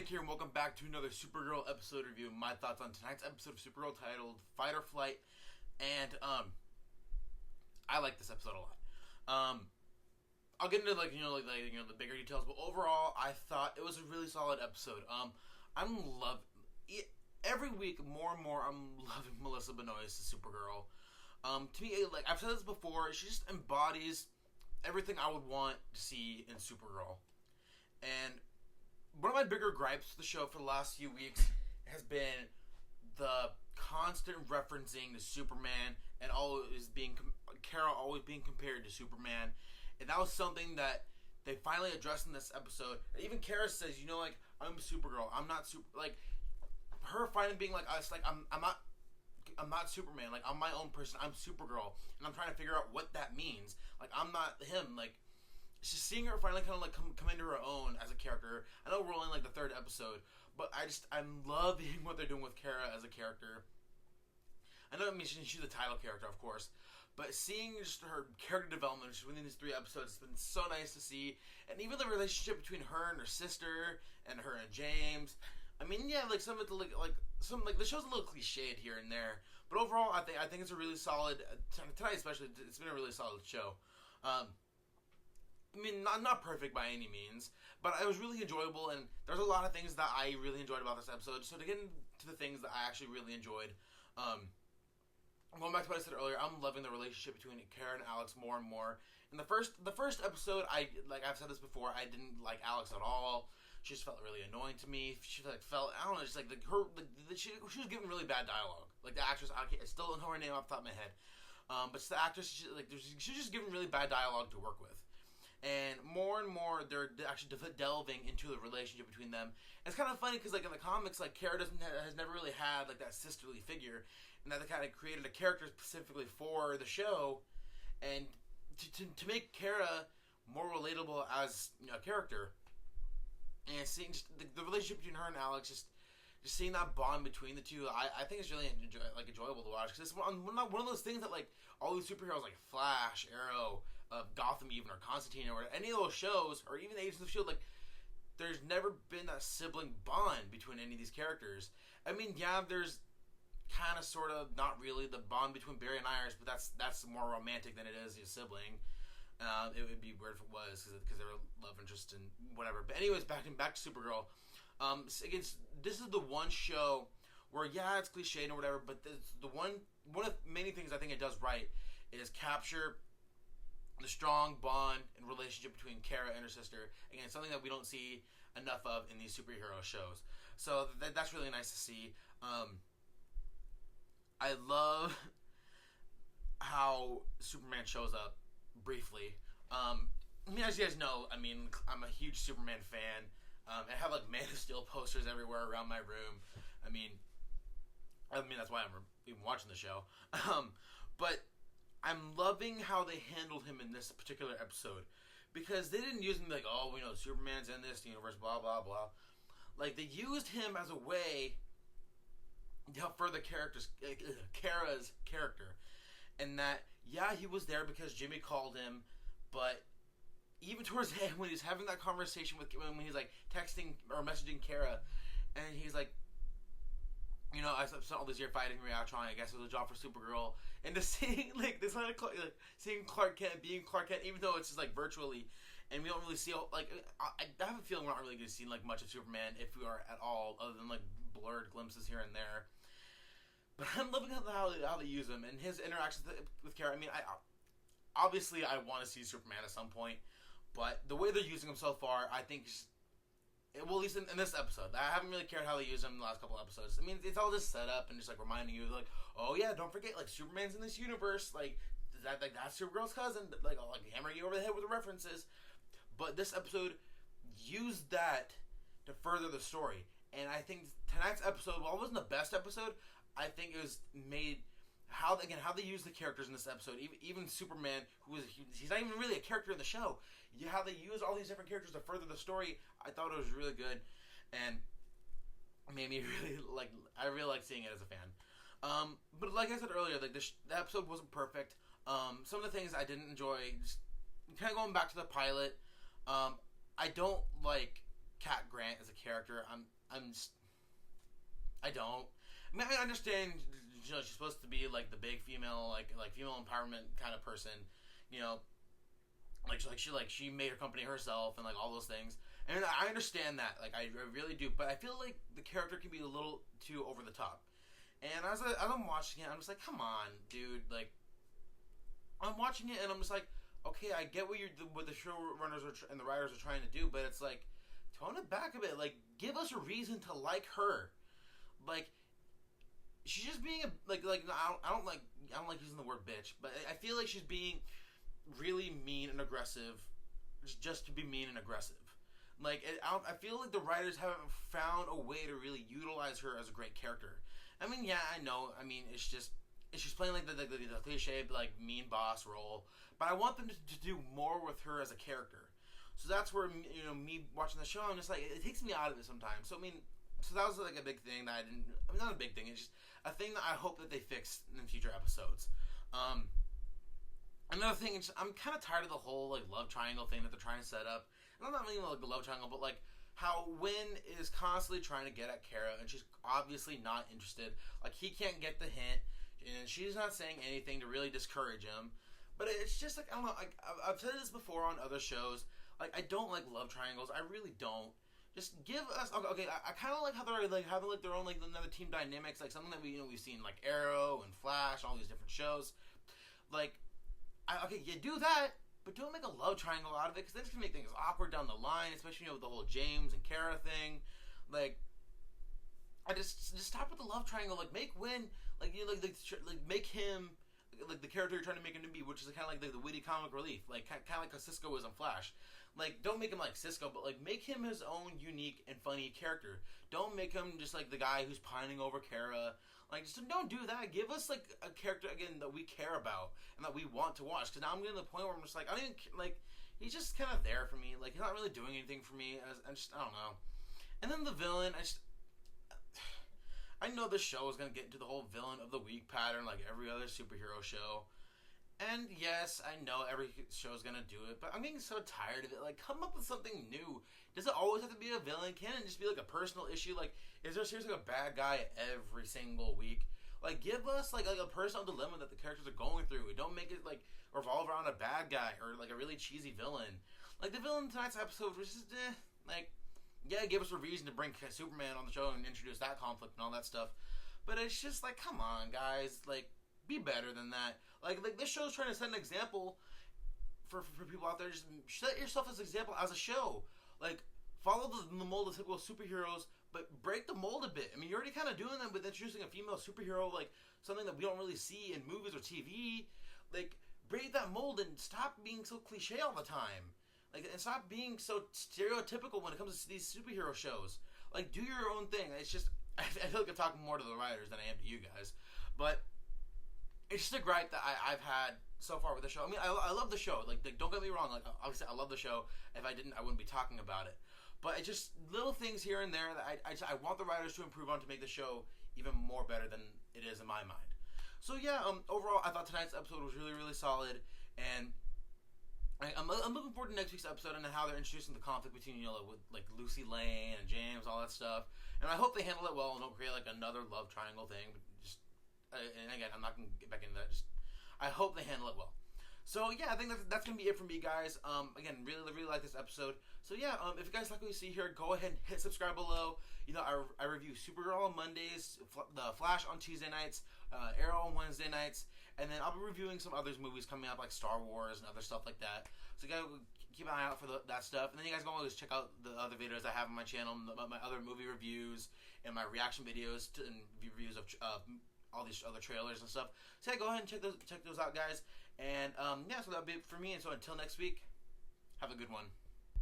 Nick here, and welcome back to another Supergirl episode review. My thoughts on tonight's episode of Supergirl titled Fight or Flight, and I like this episode a lot. I'll get into the bigger details, but overall, I thought it was a really solid episode. I'm loving every week more and more. I'm loving Melissa Benoist's Supergirl. To me, like I've said this before, she just embodies everything I would want to see in Supergirl, and one of my bigger gripes with the show for the last few weeks has been the constant referencing to Superman and Kara always being compared to Superman, and that was something that they finally addressed in this episode. And even Kara says, I'm Supergirl. I'm not her finally being like us. Like I'm not Superman. Like I'm my own person. I'm Supergirl, and I'm trying to figure out what that means. Like I'm not him. Like. Just seeing her finally kind of like come into her own as a character. I know we're only like the third episode, but I'm loving what they're doing with Kara as a character. I know she's the title character, of course, but seeing just her character development within these 3 episodes has been so nice to see. And even the relationship between her and her sister, and her and James. I mean, yeah, like some of it, the show's a little cliched here and there, but overall, I think it's a really solid. Tonight, especially, it's been a really solid show. I mean, not perfect by any means, but it was really enjoyable, and there's a lot of things that I really enjoyed about this episode. So to get into the things that I actually really enjoyed, going back to what I said earlier, I'm loving the relationship between Kara and Alex more and more. In the first episode, I've said this before, I didn't like Alex at all. She just felt really annoying to me. She she was giving really bad dialogue. Like the actress, I still don't know her name off the top of my head, but just the actress, she was just giving really bad dialogue to work with. And more, they're actually delving into the relationship between them. And it's kind of funny because, like in the comics, like Kara has never really had like that sisterly figure, and that they kind of created a character specifically for the show, and to make Kara more relatable as a character, and seeing just the relationship between her and Alex, just seeing that bond between the two, I think it's really enjoyable to watch, because it's one of those things that like all these superheroes like Flash, Arrow, Gotham even, or Constantine, or any of those shows, or even Agents of S.H.I.E.L.D., like there's never been that sibling bond between any of these characters. I mean, yeah, there's kind of sort of not really the bond between Barry and Iris, but that's more romantic than it is a sibling. It would be weird if it was, because they were love interest and whatever. But anyways, back to Supergirl. This is the one show where, yeah, it's cliched or whatever, but the one of the many things I think it does right is capture the strong bond and relationship between Kara and her sister. Again, something that we don't see enough of in these superhero shows. So that's really nice to see. I love how Superman shows up briefly. I mean, as you guys know, I'm a huge Superman fan. I have like Man of Steel posters everywhere around my room. I mean that's why I'm even watching the show. But I'm loving how they handled him in this particular episode, because they didn't use him like, Superman's in this universe, blah blah blah. Like they used him as a way to help further Kara's character, and that he was there because Jimmy called him, but even towards the end when he's having that conversation when he's like texting or messaging Kara, and he's like, I spent all this year fighting Reactron. I guess it was a job for Supergirl. And to seeing seeing Clark Kent being Clark Kent, even though it's just like virtually, and we don't really see I have a feeling we're not really going to see like much of Superman, if we are at all, other than like blurred glimpses here and there. But I'm loving how they use him and his interactions with Kara. I mean, obviously I want to see Superman at some point, but the way they're using him so far, I think. Well, at least in this episode, I haven't really cared how they use him in the last couple episodes. I mean, it's all just set up and just like reminding you, like, oh yeah, don't forget, like Superman's in this universe, like that's Supergirl's cousin, like I'll like hammer you over the head with the references. But this episode used that to further the story, and I think tonight's episode, while it wasn't the best episode, I think it was made how they use the characters in this episode, even Superman, he's not even really a character in the show. How they use all these different characters to further the story, I thought it was really good, and made me I really like seeing it as a fan. But like I said earlier, like the episode wasn't perfect. Some of the things I didn't enjoy, just kind of going back to the pilot. I don't like Cat Grant as a character. I'm just, I don't. I mean, I understand. You know, she's supposed to be like the big female, like female empowerment kind of person. You know, she made her company herself and like all those things. And I understand that. Like I really do. But I feel like the character can be a little too over the top. And as I'm watching it, I'm just like, come on, dude. Like, I'm watching it and I'm just like, okay, I get what the showrunners and the writers are trying to do, but it's like, tone it back a bit. Like, give us a reason to like her. Like, she's just being I don't like using the word bitch, but I feel like she's being really mean and aggressive, just to be mean and aggressive. Like, I feel like the writers haven't found a way to really utilize her as a great character. I mean, yeah, I know. I mean, she's playing like the cliche like mean boss role, but I want them to do more with her as a character. So that's where, you know, me watching the show, I'm just like, it takes me out of it sometimes. So I mean, so that was like a big thing that I didn't. I mean, not a big thing. It's just a thing that I hope that they fix in future episodes. Another thing is, I'm kind of tired of the whole like love triangle thing that they're trying to set up. And I'm not really like the love triangle, but like how Win is constantly trying to get at Kara, and she's obviously not interested. Like, he can't get the hint, and she's not saying anything to really discourage him. But it's just like, I don't know. Like, I've said this before on other shows. Like, I don't like love triangles. I really don't. Just give us okay. I kind of like how they're like having like their own like another team dynamics, like something that we've seen like Arrow and Flash, all these different shows. Like, you do that, but don't make a love triangle out of it, because that's gonna make things awkward down the line, especially with the whole James and Kara thing. Like, I just stop with the love triangle. Like, make Win like make him like the character you're trying to make him to be, which is kind of like the witty comic relief, like kind of like how Cisco was on Flash. Like, don't make him like Cisco, but like make him his own unique and funny character. Don't make him just like the guy who's pining over Kara. Like, just don't do that. Give us like a character again that we care about and that we want to watch. Because now I'm getting to the point where I'm just like, I don't even like. He's just kind of there for me. Like, he's not really doing anything for me. I don't know. And then the villain, I know this show is gonna get into the whole villain of the week pattern like every other superhero show. And yes, I know every show is gonna do it, but I'm getting so tired of it. Like, come up with something new. Does it always have to be a villain? Can it just be like a personal issue? Like, is there seriously a bad guy every single week? Like, give us like a personal dilemma that the characters are going through. Don't make it like revolve around a bad guy or like a really cheesy villain. Like, the villain in tonight's episode was just like, yeah, give us a reason to bring Superman on the show and introduce that conflict and all that stuff. But it's just like, come on, guys, like, be better than that. Like this show's trying to set an example for people out there. Just set yourself as an example as a show. Like, follow the mold of typical superheroes, but break the mold a bit. I mean, you're already kind of doing that with introducing a female superhero, like something that we don't really see in movies or TV. Like, break that mold and stop being so cliche all the time. Like, and stop being so stereotypical when it comes to these superhero shows. Like, do your own thing. It's just, I feel like I'm talking more to the writers than I am to you guys. But it's just a gripe that I've had so far with the show. I mean, I love the show. Like, don't get me wrong. Like, obviously, I love the show. If I didn't, I wouldn't be talking about it. But it's just little things here and there that I want the writers to improve on to make the show even more better than it is in my mind. So yeah, overall, I thought tonight's episode was really, really solid, and I'm looking forward to next week's episode and how they're introducing the conflict between, you know, with like Lucy Lane and James, all that stuff. And I hope they handle it well and don't create like another love triangle thing. But just and again, I'm not gonna get back into that. Just I hope they handle it well. So yeah, I think that's gonna be it from me, guys. Again, really like this episode. So yeah, if you guys like what you see here, go ahead and hit subscribe below. You know, I review Supergirl on Mondays, the Flash on Tuesday nights, Arrow on Wednesday nights, and then I'll be reviewing some other movies coming up like Star Wars and other stuff like that. So you guys keep an eye out for that stuff, and then you guys can always check out the other videos I have on my channel, my other movie reviews and my reaction videos and reviews of all these other trailers and stuff. So yeah, go ahead and check those out, guys. And yeah, so that'll be it for me. And so until next week, have a good one.